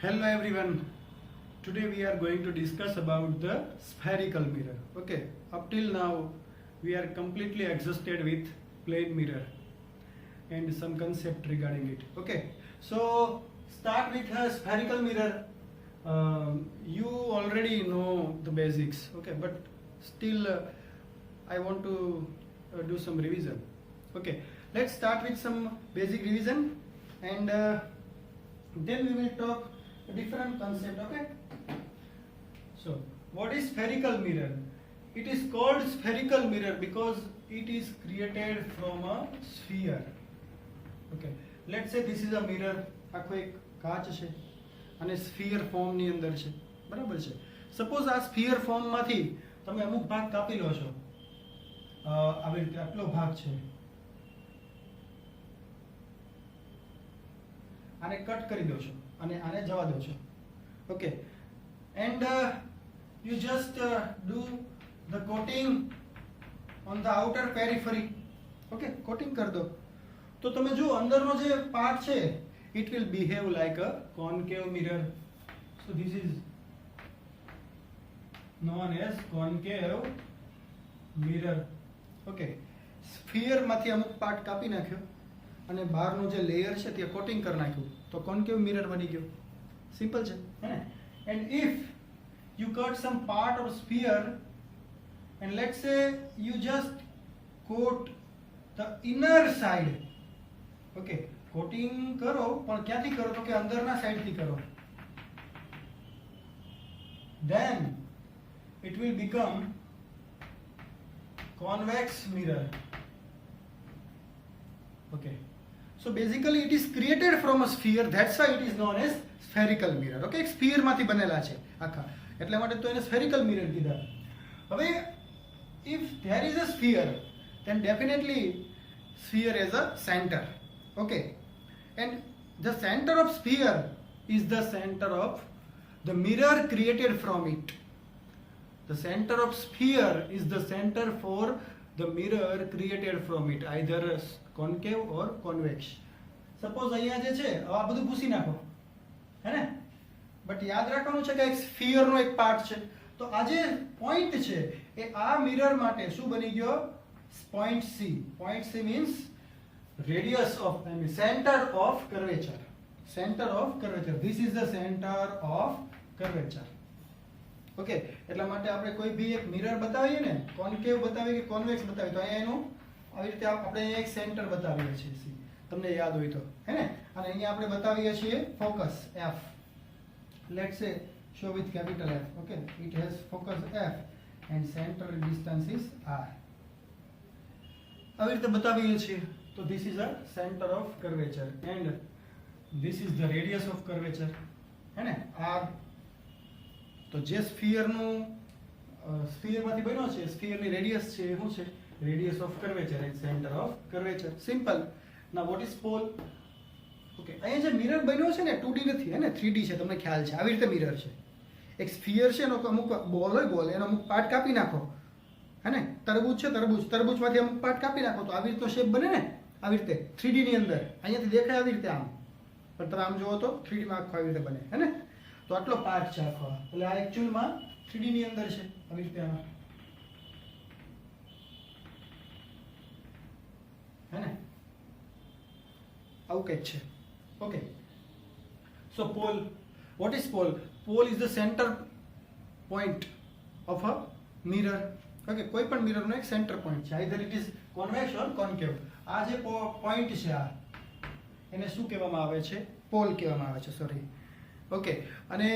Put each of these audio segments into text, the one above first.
Hello everyone. Today we are going to discuss about the spherical mirror. Okay. Up till now we are completely exhausted with plane mirror and some concept regarding it. Okay. So start with a spherical mirror. You already know the basics. Okay. But still I want to do some revision. Okay. Let's start with some basic revision and then we will talk a different concept. Okay. So what is spherical mirror? It is called spherical mirror because it is created from a sphere. Okay. Let's say this is a mirror. આખો એક કાચ છે અને sphere form ની અંદર છે. બરાબર છે. સપોઝ આ સ્ફિયર ફોર્મ માંથી તમે અમુક ભાગ કાપી લો છો. આવી રીતે આટલો ભાગ છે. આને કટ કરી દો છો અને આને જવા દો છો. Okay. And you just do the coating on the outer periphery. Okay, coating કર દો તો તમે જો અંદરનો જે પાર્ટ છે it will behave like a concave mirror. So this is known as concave mirror. Okay, sphere માંથી અમુક પાર્ટ કાપી નાખ્યો અને બહારનો જે લેયર છે તે કોટિંગ કરી નાખ્યું તો concave mirror બની ગયો. સિમ્પલ છે હે ને. And if you cut some part of sphere and let's say you just coat the inner side. Okay, coating કરો પણ ક્યાંથી કરો તો કે અંદરના સાઈડ થી કરો. Then it will become convex mirror. Okay, so basically it is created from a sphere, that's why it is known as spherical mirror. Okay, એક sphere માંથી બનેલા છે આખા, એટલા માટે તો એને spherical mirror કીધા. હવે if there is a sphere then definitely sphere is a center. Okay, and the center of sphere is the center of the mirror created from it. The center of sphere is the center for the mirror created from it, either concave or convex. Suppose અહીંયા જે છે આ બધું ભૂસી નાખો હે ને, but યાદ રાખવાનું છે કે એક સ્ફિયર નો એક પાર્ટ છે તો આ જે પોઈન્ટ છે એ આ મિરર માટે શું બની ગયો? Point C. Point C means radius of, I mean center of curvature. Center of curvature. This is the center of curvature. Okay, એટલા માટે આપણે કોઈ ભી એક મિરર બતાવીએ ને, કોન્કેવ બતાવીએ કે કોન્વેક્સ બતાવીએ તો અહીંયા એનું આવી રીતે આપણે અહીંયા એક સેન્ટર બતાવીએ છીએ. તમને યાદ હોય તો હે ને. અને અહીંયા આપણે બતાવીએ છીએ focus F. Let's say show with capital F. Okay, it has focus F and center distance is R. આવી રીતે બતાવીએ છીએ. So this is a center of curvature and this is the radius of curvature है ना R. तो જે sphere નું sphere માંથી બન્યો છે સ્ફિયર ની રેડિયસ છે શું છે? Radius of curvature and centre of curvature. Simple. ના વોટ ઇઝ પોલ? ઓકે, અહીંયા જે મિરર બન્યો છે ને 2D નથી હે ને 3D છે, તમને ખ્યાલ છે. આવી રીતે મિરર છે. એક સ્ફિયર છે એનો અમુક બોલ હોય, બોલ એનો અમુક પાર્ટ કાપી નાખો હે ને. તરબૂચ છે, તરબૂચમાંથી અમુક પાર્ટ કાપી નાખો તો આવી રીતે શેપ બને ને. આવી રીતે 3D ની અંદર અહીંયાથી દેખાય આવી રીતે આમ, પણ તમે આમ જુઓ તો 3D માં આખો આવી રીતે બને હે ને. તો આટલો પાર્ટ છે આખો, એટલે આ એક્ચ્યુઅલમાં 3D ની અંદર છે આવી રીતે આમ હે ને. આવું કંઈક છે. Okay, so pole. What is pole? Pole is the centre point of a mirror. Okay, કોઈ પણ મિરરનો એક સેન્ટર પોઈન્ટ છે, either it is convex or concave. આ જે પોઈન્ટ છે આ એને શું કહેવામાં આવે છે? પોલ કહેવામાં આવે છે. સોરી. ઓકે, અને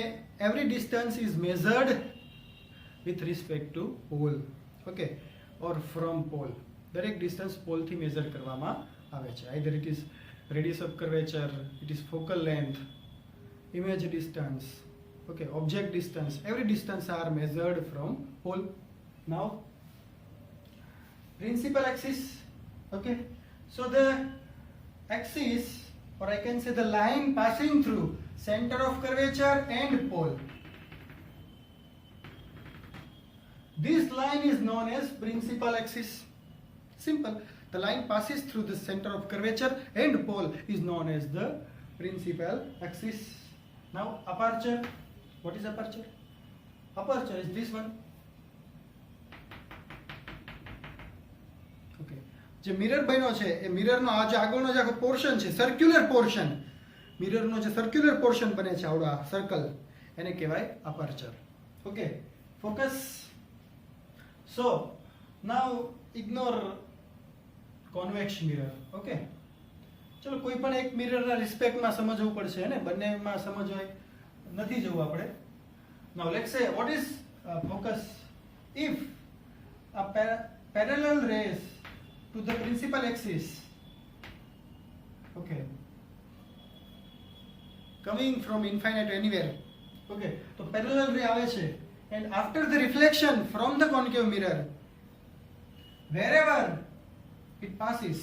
every distance is measured with respect to pole. Okay, or from pole. દરેક ડિસ્ટન્સ પોલથી મેઝર કરવામાં આવે છે. Either it is radius of curvature, it is focal length, image distance, okay, object distance. Every distance are measured from pole. Now principal axis. Okay, so the axis, or I can say the line passing through center of curvature and pole, this line is known as principal axis. Simple. The line passes through the center of curvature and pole is known as the principal axis. Now aperture, what is aperture? Aperture is this one. Okay, જે mirror બન્યો છે એ મિરરનો આ જે આગળનો જે આખો portion છે, circular portion, મિરરનો જે સર્ક્યુલર પોર્શન બને છે આવડો આ સર્કલ, એને કહેવાય aperture. Okay, focus. So now ignore convex mirror. Okay, ચલો કોઈ પણ એક મિરરના રિસ્પેક્ટમાં સમજવું પડશે ને, બંનેમાં સમજવાય નથી જવું આપણે. Now let's say what is focus. If a parallel rays to the principal axis, okay, coming from infinite to anywhere, okay, તો parallel ray આવે છે, and after the reflection from the concave mirror, wherever it passes,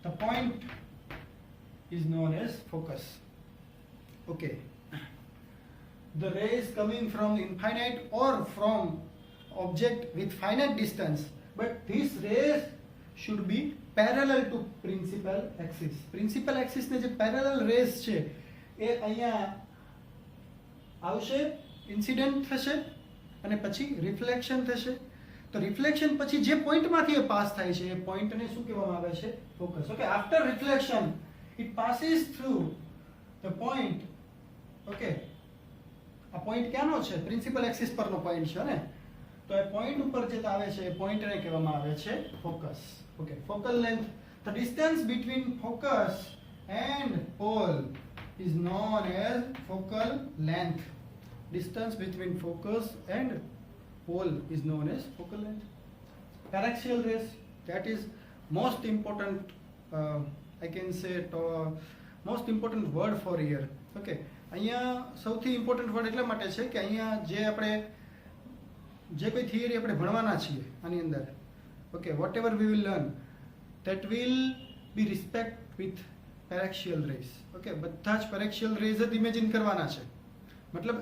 the point is known as focus. Okay, the rays coming from infinite or from object with finite distance, but these rays should be parallel to principal axis. Principal axis ને જે parallel rays છે એ અહીંયા આવશે, incident થશે અને પછી reflection થશે. તો રિફ્લેક્શન પછી જે પોઈન્ટમાંથી એ પાસ થાય છે એ પોઈન્ટને શું કહેવામાં આવે છે? Focus. Okay, after reflection it passes through the point. Okay, આ પોઈન્ટ ક્યાંનો છે? પ્રિન્સિપલ એક્સિસ પરનો પોઈન્ટ છે ને, તો એ પોઈન્ટ ઉપર જે આવે છે એ પોઈન્ટને કહેવામાં આવે છે focus. Okay, focal length, the distance between focus and pole is known as focal length. Distance between focus and pole is known as focal length. Paraxial rays, that is most important, I can say most important word for here. Okay, અહીંયા સૌથી important word એટલા માટે છે કે અહીંયા જે કોઈ theory આપણે ભણવાના છીએ આની અંદર, okay, whatever we will learn that will be respect with paraxial rays. Okay, બધા જ paraxial rays જ ઇમેજિન કરવાના છે. મતલબ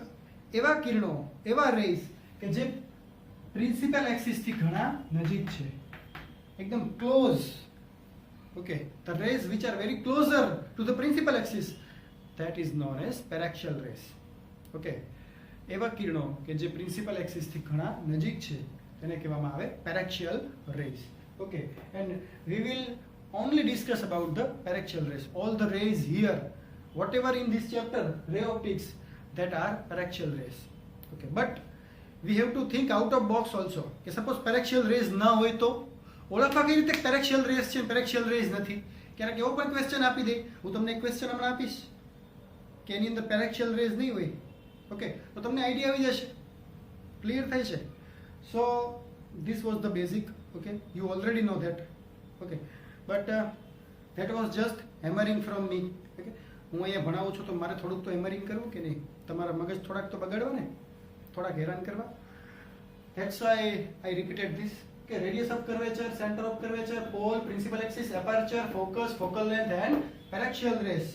એવા કિરણો, એવા રેઝ કે જે પ્રિન્સિપલ એક્સિસ થી ઘણા નજીક છે, એકદમ close. Okay, the rays which are very closer to the principal axis, that is known as paraxial rays. Okay, એવા કિરણો કે જે પ્રિન્સિપલ એક્સિસ થી ઘણા નજીક છે તેને કહેવામાં આવે paraxial rays. Okay, and we will only discuss about the paraxial rays. All the rays here, whatever in this chapter, ray optics, that are paraxial rays. Okay, but we have to think out of box also. કે suppose paraxial rays ના હોય તો ઓળખવા કઈ રીતે paraxial rays છે, paraxial rays નથી? ક્યારેક એવો પણ ક્વેશ્ચન આપી દે. હું તમને એક ક્વેશ્ચન હમણાં આપીશ કે એની અંદર paraxial rays નહીં હોય. ઓકે, તો તમને આઈડિયા આવી જશે, ક્લિયર થાય છે. સો this was the basic. Okay, you already know that. Okay, but that was just hammering from me. Okay, હું અહીંયા ભણાવું છું તો મારે થોડુંક તો હેમરિંગ કરવું કે નહીં? તમારા મગજ થોડાક તો બગાડવા ને, થોડાક હેરાન કરવા. That's why I repeated this. Okay, radius of curvature, center of curvature, pole, principal axis, aperture, focus, focal length and paraxial rays.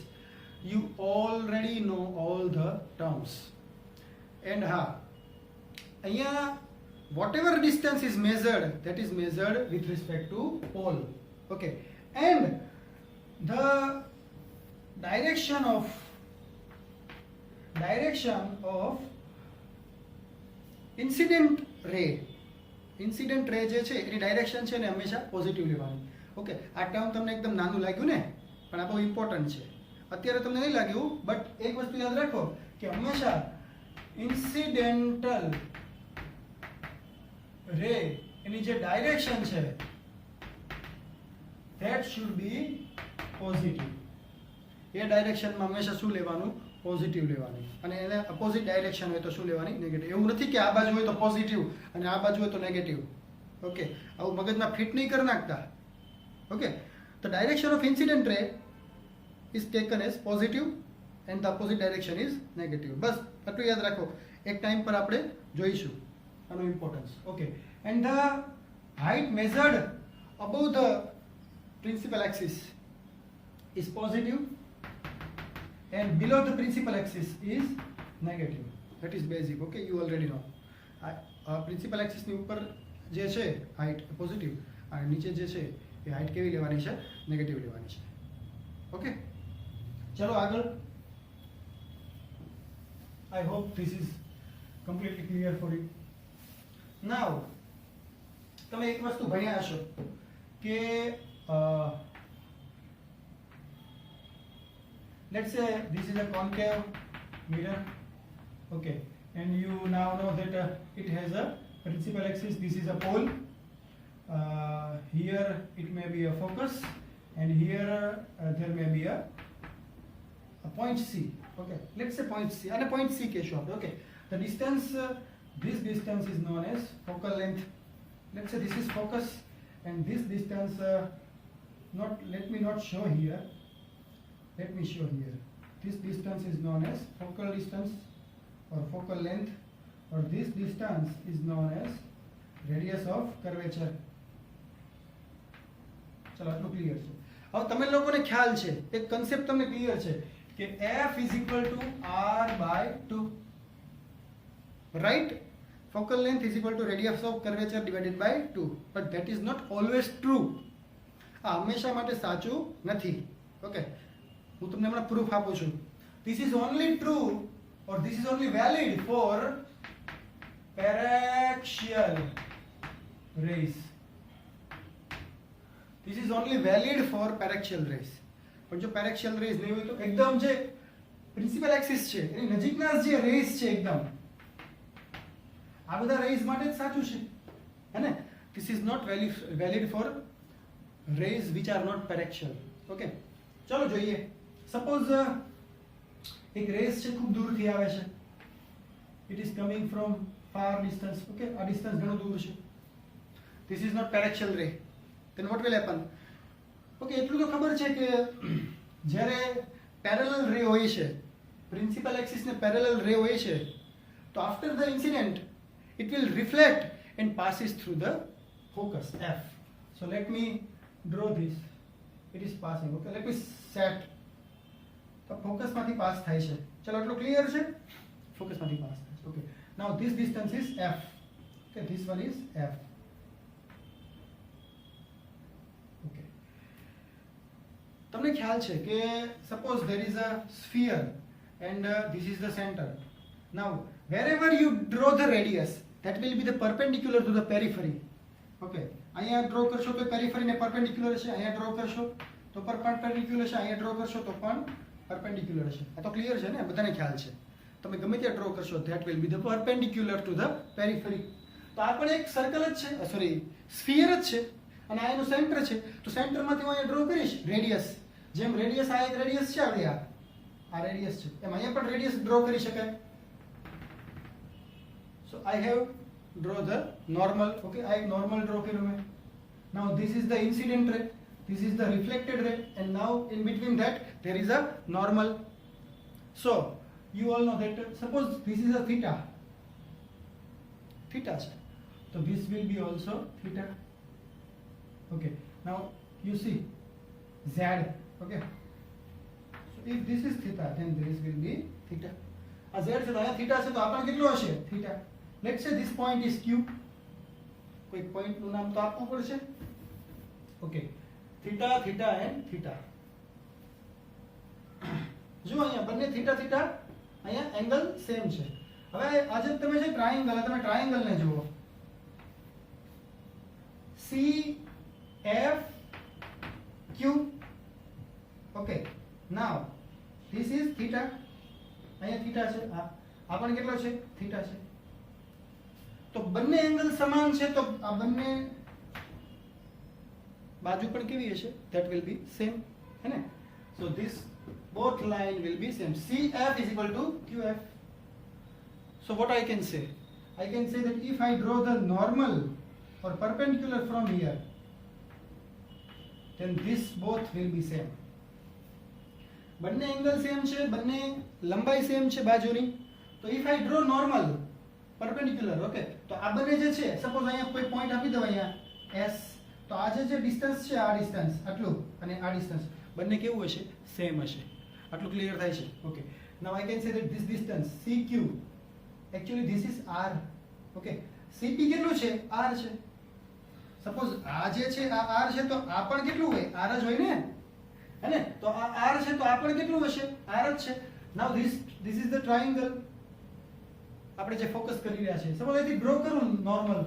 You already know all the terms. And અહીંયા whatever distance is measured, that is measured with respect to pole. Okay, and the direction of incident ray જે છે એની direction છે ને હંમેશા positive લેવાની. Okay, આ term તમને એકદમ નાનું લાગ્યું ને, પણ આ બહુ ઇમ્પોર્ટન્ટ છે. અત્યારે તમને નહીં લાગ્યું, બટ એક વસ્તુ યાદ રાખો કે હંમેશા ઇન્સિડેન્ટલ રે એની જે ડાયરેક્શન છે that should be positive. એ ડાયરેક્શનમાં હંમેશા શું લેવાનું? પોઝિટિવ લેવાની. અને એને અપોઝિટ ડાયરેક્શન હોય તો શું લેવાની? નેગેટિવ. એવું નથી કે આ બાજુ હોય તો પોઝિટિવ અને આ બાજુ હોય તો નેગેટિવ. ઓકે, આવું મગજમાં ફિટ નહીં કરી નાખતા. Okay, the direction of incident ray is taken as positive and the opposite direction is negative. બસ આટલું યાદ રાખો. એક ટાઈમ પર આપણે જોઈશું આનો importance. Okay, and the height measured above the principal axis is positive and below the principal axis is negative. That is basic. Okay, you already know. Principal axis ની ઉપર જે છે height પોઝિટિવ અને નીચે જે છે એ height કેવી લેવાની છે? નેગેટિવ લેવાની છે. ઓકે, ચલો આગળ. I hope this is completely clear for you. Now, તમે એક વસ્તુ ભણ્યા હશો કે let's say this is a concave mirror, okay, and you now know that it has a principal axis. This is a pole. Here it may be a focus, and here there may be a point C. Okay, let's say point C. And a point C case short. Okay, the distance, this distance is known as focal length. Let's say this is focus, and this distance, let me not show here. Let me show here. This distance is known as focal distance or focal length, or this distance is known as radius of curvature. ચલો આટલું clear છે. હવે તમે લોકોને ખ્યાલ છે, એક concept તમને ક્લિયર છે કે f is equal to r by 2, right? Focal length is equal to radius of curvature divided by 2, but that is not always true. આ હંમેશા માટે સાચું નથી. ઓકે, હું તમને હમણાં પ્રૂફ આપું છું. This is only true, or this is only valid for paraxial rays. This is only valid for paraxial rays. પણ જો paraxial rays નહીં હોય તો એકદમ જે પ્રિન્સિપલ એક્સિસ છે એની નજીકના જે રેઝ છે એકદમ આ બધા રેઝ માટે જ સાચું છે, હે ને? This is not valid for rays which are not paraxial. Okay, ચલો જોઈએ. સપોઝ એક રેઝ છે ખૂબ દૂરથી આવે છે. It is coming from far distance. Okay, આ ડિસ્ટન્સ ઘણું દૂર છે. This is not paraxial ray. Then what will happen? Okay, એટલું તો ખબર છે કે જ્યારે પેરેલલ રે હોય છે, પ્રિન્સિપલ એક્સિસ ને પેરેલલ રે હોય છે, તો after the incident it will reflect and passes through the focus F. So let me draw this. It is passing. Okay, let me set. તો ફોકસ માંથી પાસ થાય છે. ચલો આટલું ક્લિયર છે? ફોકસ માંથી પાસ થાય છે. Okay, now this distance is F. Okay, this one is F. Okay, તમને ખ્યાલ છે કે suppose there is a sphere and this is the center. Now wherever you draw the radius, that will be the perpendicular to the periphery. Okay, અહીંયા draw કરશો તો periphery ને perpendicular છે, અહીંયા ડ્રો કરશો તો પરપેન્ડિક્યુલર છે, અહીંયા ડ્રો કરશો તો પણ પરપેન્ડિક્યુલર છે. આ તો ક્લિયર છે ને, બધાને ખ્યાલ છે. તમે ગમે ત્યાં ડ્રો કરશો that will be the perpendicular to the periphery. તો આ પણ એક સર્કલ જ છે, સોરી સ્ફિયર જ છે, અને આ એનું સેન્ટર છે. તો સેન્ટરમાંથી હું અહીંયા ડ્રો કરીશ રેડિયસ. જેમ રેડિયસ આ એક રેડિયસ છે, આપણે આ રેડિયસ છે, એમ અહીંયા પણ રેડિયસ ડ્રો કરી શકાય. So I have draw the normal. Okay, I have normal draw કર્યું મેં. Now this is the incident ray, this is the reflected ray, and now in between that there is a normal. So you all know that suppose this is a theta છે, so this will be also theta. Okay, now you see z. Okay, so if this is theta, then this will be theta. આ z છે તો અહીંયા theta છે, તો આપણને કેટલો હશે? theta. Let's say this point is Q. કોઈ point નું નામ તો આપવું પડશે. Okay, theta, theta and theta. જો અહીંયા બંને theta theta, અહીંયા એંગલ સેમ છે. હવે આજે તમે જે ટ્રાયેંગલ, તમે ટ્રાયેંગલ ને જુઓ. C F Q. Okay, now this is theta. અહીંયા theta છે, આ પણ કેટલો છે? theta છે. તો બંને એંગલ સમાન છે, તો આ બંને બાજુ પણ કેવી હશે? that will be same, है ना? So this both line will be same. CF is equal to QF. So what I can say? I can say that if I draw the normal or perpendicular from here, then this both will be same. બંને angle same છે, બંને લંબાઈ same છે બાજુની. તો if I draw normal perpendicular, okay, તો આ બંને જે છે, સપોઝ અહીંયા કોઈ પોઈન્ટ આપી દો અહીંયા S, તો આ જે ડિસ્ટન્સ છે, આ ડિસ્ટન્સ આટલું અને આ ડિસ્ટન્સ બંને કેવું હશે? સેમ હશે. આટલું ક્લિયર થાય છે? Okay, now I can say that this distance CQ, actually this is R. Okay, CP કેટલું છે? R છે. સપોઝ આ જે છે આ R છે, તો આ પણ કેટલું હોય? R જ હોય ને, હે ને? તો આ R છે તો આ પણ કેટલું હશે? R જ છે. નાઉ this is the triangle. આપણે જે ફોકસ કરી રહ્યા છે સપોઝ અહીંથી ડ્રો કરું નોર્મલ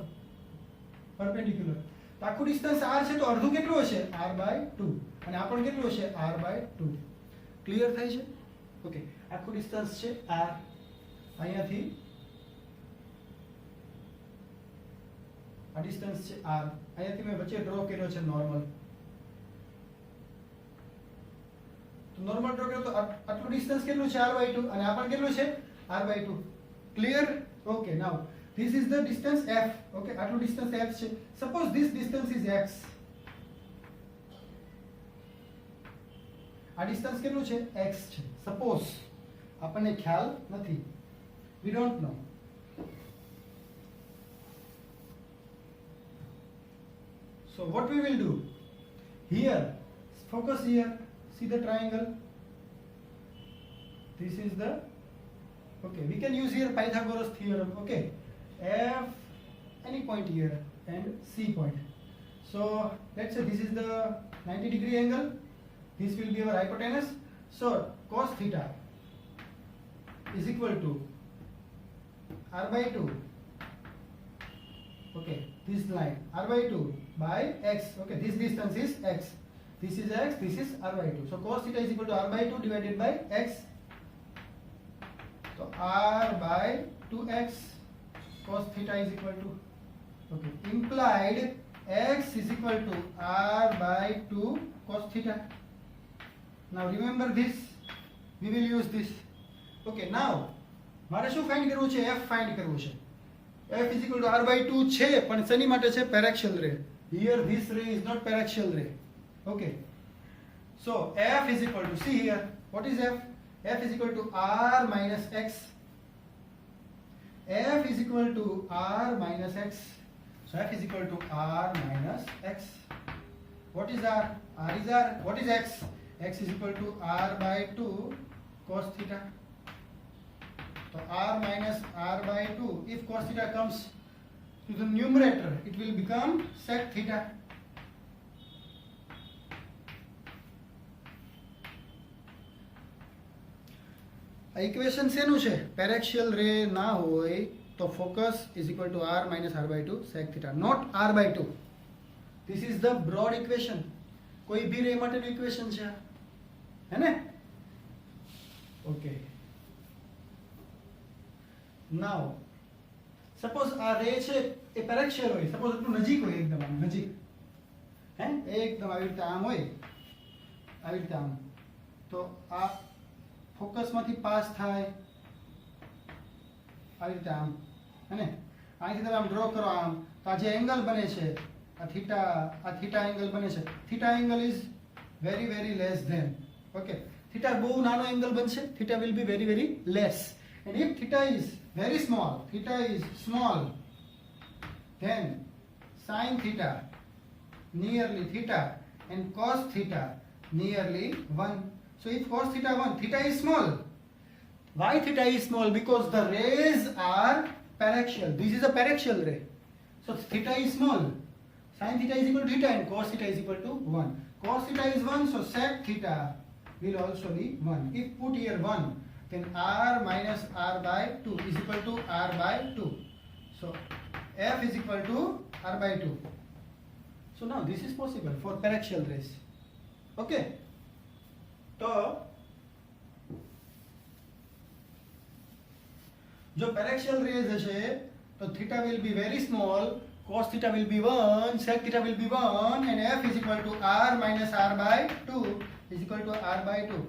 પરપેન્ડિક્યુલર તો આખું ડિસ્ટન્સ r છે તો અડધું કેટલું હશે r/2 અને આ પણ કેટલું હશે r/2 ક્લિયર થાય છે ઓકે આખું ડિસ્ટન્સ છે r અહીંયાથી આ ડિસ્ટન્સ છે r અહીંયાથી મેં વચ્ચે ડ્રો કર્યો છે નોર્મલ તો નોર્મલ ડ્રો કર્યો તો આટલું ડિસ્ટન્સ કેટલું છે r/2 અને આ પણ કેટલું છે r/2 clear okay now this is the distance f okay આટલું ડિસ્ટન્સ f છે suppose this distance is x આ ડિસ્ટન્સ કેટલું છે x છે suppose આપણને ખ્યાલ નથી we don't know so what we will do here focus here see the triangle this is the okay we can use here Pythagoras theorem okay f any point here and c point so let's say this is the 90-degree angle this will be our hypotenuse so cos theta is equal to r/2 okay this line r/2 by x okay this distance is x this is x this is r/2 so cos theta is equal to r/2 divided by x so r/2x cos theta is equal to okay implied x is equal to r/2 cos theta now remember this we will use this okay now મારે શું find કરવું છે f find કરવું છે f is equal to r/2 છે પણ શેની માટે છે પેરેક્શિયલ રે here this ray is not paraxial ray okay so f is equal to see here what is f f is equal to r minus x f is equal to r minus x so f is equal to r minus x what is r r is r what is x x is equal to r/2 cos theta so r minus r/2 if cos theta comes to the numerator it will become sec theta આ equation શેનું છે પેરેક્શિયલ રે ના હોય તો focus is equal to r minus r/2 sec theta not r/2 this is the broad equation કોઈ भी રે માટેનું ઇક્વેશન છે હે ને ઓકે now suppose આ રે છે એ પેરેક્શિયલ હોય suppose એટલું નજીક હોય એકદમ આમ નજીક હે એકદમ આવી રીતે આમ હોય આવી રીતે આમ તો આ ફોકસ માંથી પાસ થાય આવી રીતે આમ હે અહીંથી તમે આમ ડ્રો કરો આમ તો આ જે એંગલ બને છે આ થીટા એંગલ બને છે theta angle is very very less than okay theta બહુ નાનો એંગલ બનશે theta will be very very less and if theta is very small theta is small then sin theta nearly theta and cos theta nearly 1 so if cos theta 1 theta is small why theta is small because the rays are paraxial this is a paraxial ray so theta is small sin theta is equal to theta and cos theta is equal to 1 cos theta is 1 so sec theta will also be 1 if put here 1 then r minus r/2 is equal to r/2 so f is equal to r/2 so now this is possible for paraxial rays okay तो जो पैरेक्शियल raise है तो theta will be very small cos theta will be 1 sec theta will be 1 and f is equal to r minus r/2 is equal to r/2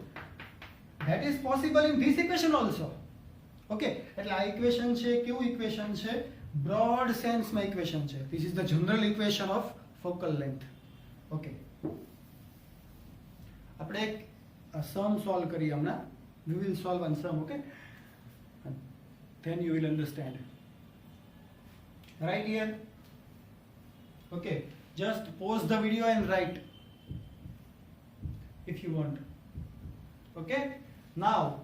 that is possible in this equation also okay એટલે આ equation છે કેવું equation છે broad sense માં equation છે this is the general equation of focal length okay આપણે એક sum solve કરીએ હમણાં we will solve one sum okay then you will understand right here okay just pause the video and write if you want okay now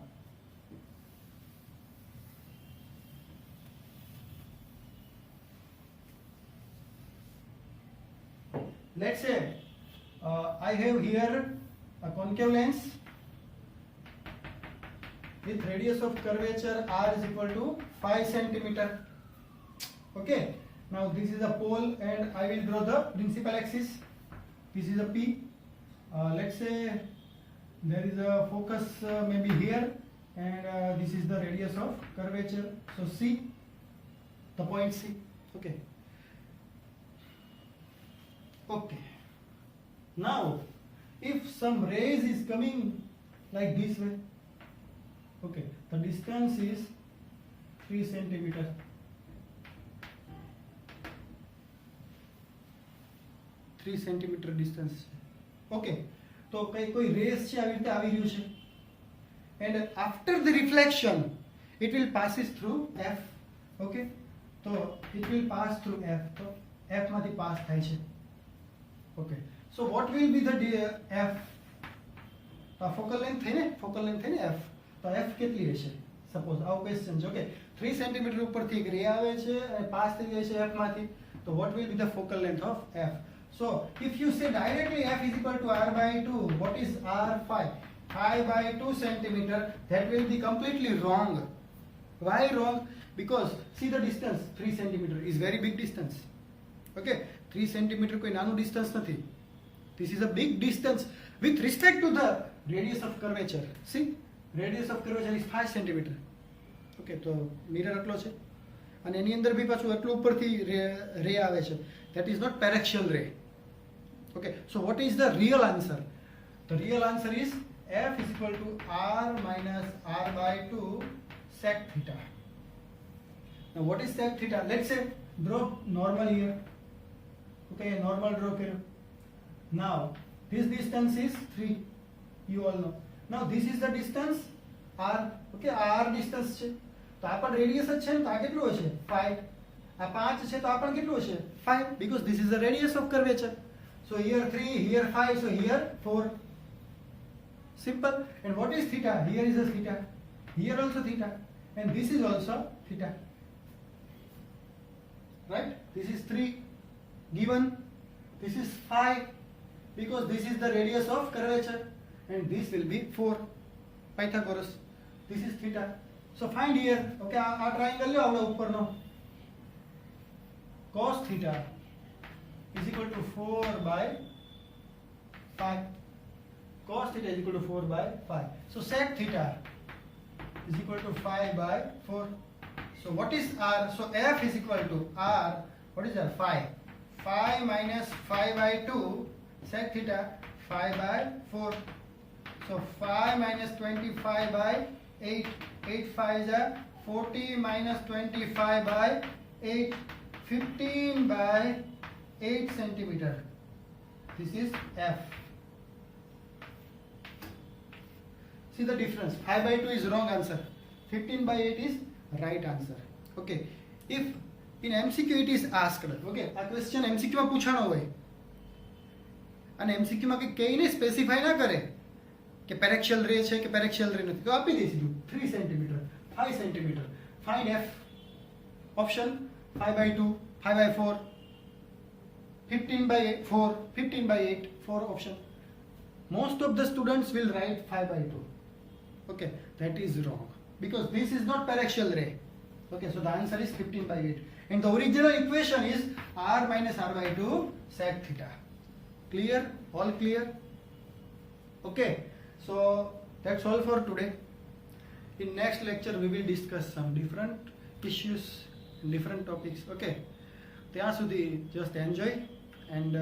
let's say I have here a concave lens with radius of curvature r is equal to 5 centimeter. Okay, now this is a pole and I will draw the principal axis. This is a P. Let's say there is a focus maybe here, and this is the radius of curvature, so C, the point C. Okay. Okay, now if some rays is coming like this way, okay, the distance is 3 centimeter. Three centimetre distance છે okay તો કોઈ rays છે આવી રીતે આવી રહ્યું છે and after the reflection it will passes through F okay તો it will pass through F તો એફ માંથી પાસ થાય છે okay so what will be the F તો ફોકલ લેન્થ થઈ ને એફ તો એફ કેટલી હશે સપોઝ આવો ક્વેશ્ચન છે ઓકે 3 સેન્ટીમીટર ઉપરથી એક રે આવે છે અને પાસ થઈ જાય છે એફ માંથી તો vote will be the focal length of F. So if you say directly f is equal to r by 2, what is r? 5. 5 by 2 centimeter, that will be completely wrong. Why wrong? Because see the distance, 3 centimeter is very big distance. Okay, 3 centimeter koi nanu distance nathi. This is a big distance with respect to the radius of curvature. See, radius of curvature is 5 centimeter. Okay, તો mirror આટલો છે અને એની અંદર બી પાછું આટલું ઉપરથી રે આવે છે. That is not paraxial ray. Okay, so what is the real answer? The real answer is f is equal to r minus r by 2 sec theta. Now what is sec theta? Let's say draw normal here. Okay, normal draw here. Now this distance is 3. You all know. Now this is the distance r. Okay, r distance છે તો આ પણ radius જ છે ને તો આ કેટલું હશે 5. આ 5 છે તો આ પણ કેટલું હશે 5 because this is the radius of curvature. So here 3, here 5, so here 4. Simple. And what is theta? Here is a theta. Here also theta. And this is also theta. Right? This is 3 given. This is 5 because this is the radius of curvature. And this will be 4. Pythagoras. This is theta. So find here. Okay, our triangle लो आवड़ा ऊपर no. Cos theta is equal to 4 by 5. Cos theta is equal to 4 by 5. So sec theta is equal to 5 by 4. So what is r? So f is equal to r. What is r? 5. 5 minus 5 by 2 sec theta 5 by 4. So 5 minus 25 by 8. 8 5 is 40 minus 25 by 8. 15 by 8 centimeter. This is f. See the difference. 5 by 2 is wrong answer. 15 by 8 is right answer. Okay. If in MCQ it is asked. Okay. આ question MCQ માં પૂછાણો હોય અને MCQ માં કે કઈને specify ના કરે કે પેરેક્શિયલ રે છે કે પેરેક્શિયલ રે નથી તો આપી દઈશું 3 centimeter 5 centimeter. Find f. Option 5 by 2, 5 by 4, 15 by 4, 15 by 8, 4 option. Most of the students will write 5 by 2. Okay, that is wrong because this is not paraxial ray. Okay, so the answer is 15 by 8. And the original equation is r minus r by 2 sec theta. Clear? All clear? Okay, so that's all for today. In next lecture we will discuss some different issues, different topics. Okay, ત્યાં સુધી just enjoy and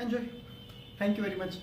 enjoy. Thank you very much.